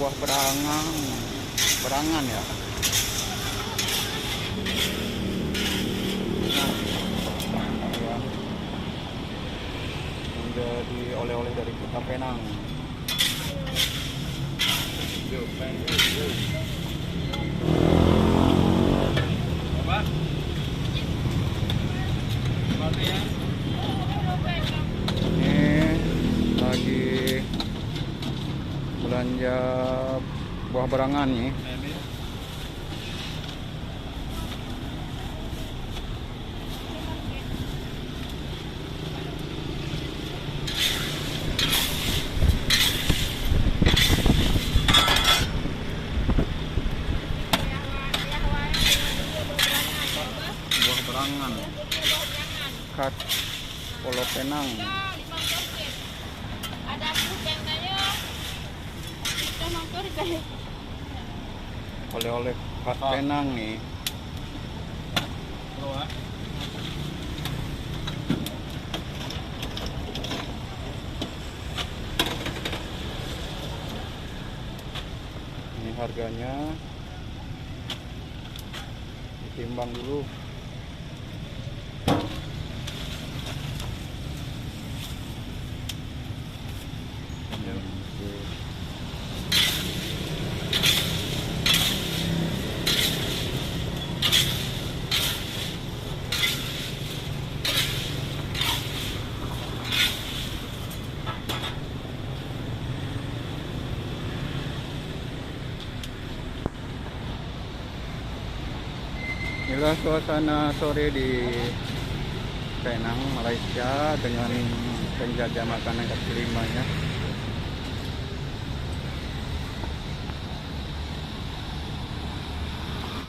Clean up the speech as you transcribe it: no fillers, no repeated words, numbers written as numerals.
buah berangan ya. Nah, yang menjadi oleh-oleh dari Kota Penang. Ini lagi belanja buah berangan nih. Buah berangan khas Pulau Penang. Oleh-oleh khas Penang nih. Ini harganya ditimbang dulu. Inilah suasana sore di Penang, Malaysia dengan penjajah makanan kaki lima ya.